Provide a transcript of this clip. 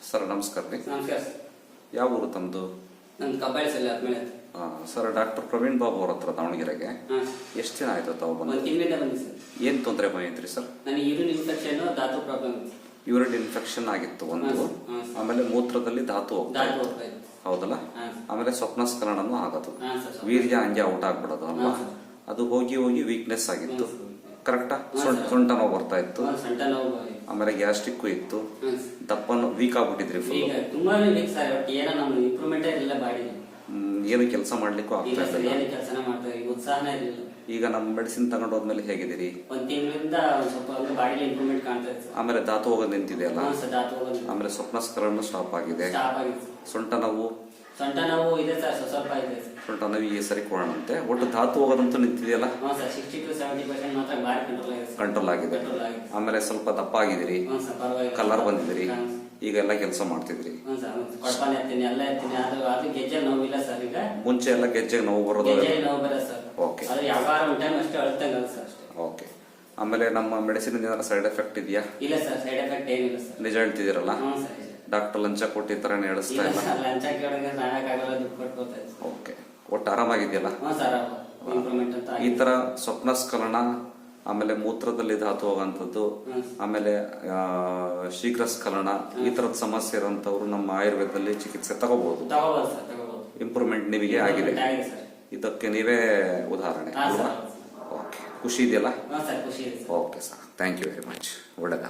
Sir ನಮಸ್ಕಾರ ರೀ. ನಮಸ್ಕಾರ ಸರ್. ಯಾವ ಊರು ತಮ್ಮದು? ನಂದು ಕಬ್ಬಾಳಿ ಸಲ ಆದ್ಮೇಲೆ ಸರ್ ಡಾಕ್ಟರ್ ಪ್ರವೀಣ್ ಬಾಬು ಅವ್ರ ಹತ್ರ ದಾವಣಗೆರೆಗೆ ಎಷ್ಟು ದಿನ ಆಯ್ತು ತಾವು ಬಂದು? ಒಂದು ತಿಂಗಳಿಂದ ಬಂದಿ ಸರ್. ಏನು ತೊಂದರೆ ಬಂದಿದ್ರಿ ಸರ್? ನನಗೆ ಯೂರಿನ್ ಇನ್ಫೆಕ್ಷನ್ ಧಾತು ಪ್ರಾಬ್ಲಮ್. ಯೂರಿನ್ ಇನ್ಫೆಕ್ಷನ್ ಆಗಿತ್ತು ಒಂದು, ಆಮೇಲೆ ಮೂತ್ರದಲ್ಲಿ ಧಾತು ಹೋಗ್ತಾ ಇತ್ತು ಹೌದಲ್ಲ, ಆಮೇಲೆ ಸ್ವಪ್ನಸ್ಖಲನನೂ ಆಗೋದು, ವೀರ್ಯ ಹಂಗೆ ಔಟ್ ಆಗ್ಬಿಡೋದು ಅಲ್ವಾ, ಅದು ಹೋಗಿ ಹೋಗಿ ವೀಕ್ನೆಸ್ ಆಗಿತ್ತು ಕರೆಕ್ಟಾ? ಸೊಂಟ ನೋವು ಬರ್ತಾ ಇತ್ತು, ಆಮೇಲೆ ಗ್ಯಾಸ್ಟ್ರಿಕ್ ಇತ್ತು, ದಪ್ಪನು ವೀಕ್ ಆಗ್ಬಿಟ್ಟಿದ್ರಿ ಫುಲ್, ತುಂಬಾ ವೀಕ್ ಸರ್. ಏನೋ ನಮ್ಮ ಇಂಪ್ರೂವ್ಮೆಂಟ್ ಇಲ್ಲ ಬಾಡಿ, ಏನು ಕೆಲಸ ಮಾಡ್ಲಿಕ್ಕೂ ಆಗ್ತಾ ಇಲ್ಲ, ಏನು ಕೆಲಸ ಮಾಡ್ತಾ ಉತ್ಸಾಹನೇ ಇರಲಿಲ್ಲ. ಈಗ ನಮ್ಮ ಮೆಡಿಸಿನ್ ತಗೊಂಡು ಹೋದ್ಮೇಲೆ ಹೇಗಿದ್ದೀರಿ? ಒಂದು ತಿಂಗಳಿಂದ ಸ್ವಲ್ಪ ಬಾಡಿಲಿ ಇಂಪ್ರೂವ್ಮೆಂಟ್ ಕಾಣ್ತಾ ಇದೆ. ಆಮೇಲೆ ಧಾತು ಹೋಗೋದು ನಿಂತಿದೆಯಲ್ಲ, ಆಮೇಲೆ ಸ್ವಪ್ನಸ್ಖಲನ ಸ್ಟಾಪ್ ಆಗಿದೆ, ಸೊಂಟ ನೋವು ಇದೆ ಸರ್, ಸ್ವಲ್ಪ ಇದೆ. ಸೊಂಟ ನೋವಿಗೆ ಸರಿ ಕೊಡೋಣಂತೆ, ಒಟ್ಟು ಧಾತು ಹೋಗೋದಂತೂ ನಿಂತಿದೆಯಲ್ಲ, 60 to 70% ಮಾತ್ರ ಬಾಡಿ ಕಂಟ್ರೋಲ್ ಆಗಿದೆ. ಆಮೇಲೆ ಸ್ವಲ್ಪ ದಪ್ಪ ಆಗಿದ್ದೀರಿ, ಕಲರ್ ಬಂದಿದ್ದೀರಿ, ಈಗೆಲ್ಲ ಕೆಲಸ ಮಾಡ್ತಿದ್ರಿ. ಮುಂಚೆ ಎಲ್ಲ ಗೆಜ್ಜೆಗೆ ನೋವು ಬರೋದು? Okay okay. ಆಮೇಲೆ ನಮ್ಮ ಮೆಡಿಸಿನ್ ಏನಾದ್ರು ಸೈಡ್ ಎಫೆಕ್ಟ್ ಇದೆಯಾ? ಇಲ್ಲ ಸರ್, ಸೈಡ್ ಎಫೆಕ್ಟ್ ಏನಿಲ್ಲ ಸರ್. ನಿಜ ಹೇಳ್ತಿದ್ದೀರಲ್ಲ? ಡಾಕ್ಟರ್ ಲಂಚ ಕೊಟ್ಟು ಈ ತರ ಹೇಳಿಸ್ತಾ ಇಲ್ಲ? ಓಕೆ, ಒಟ್ಟು ಆರಾಮಾಗಿದೆಯಲ್ಲ? ಈ ತರ ಸ್ವಪ್ನಸ್ಖಲನ, ಆಮೇಲೆ ಮೂತ್ರದಲ್ಲಿ ಧಾತು ಹೋಗುವಂಥದ್ದು, ಆಮೇಲೆ ಶೀಘ್ರ ಸ್ಖಲನ, ಈ ತರದ ಸಮಸ್ಯೆ ಇರೋಂಥವ್ರು ನಮ್ಮ ಆಯುರ್ವೇದದಲ್ಲಿ ಚಿಕಿತ್ಸೆ ತಗೋಬಹುದು. ಇಂಪ್ರೂವ್ಮೆಂಟ್ ನಿಮಗೆ ಆಗಿದೆ, ಇದಕ್ಕೆ ನೀವೇ ಉದಾಹರಣೆ ಅಲ್ವಾ? ಓಕೆ, ಖುಷಿ ಇದೆಯಲ್ಲ? Okay sir, thank you very much. ಒಳ್ಳೆಯದ.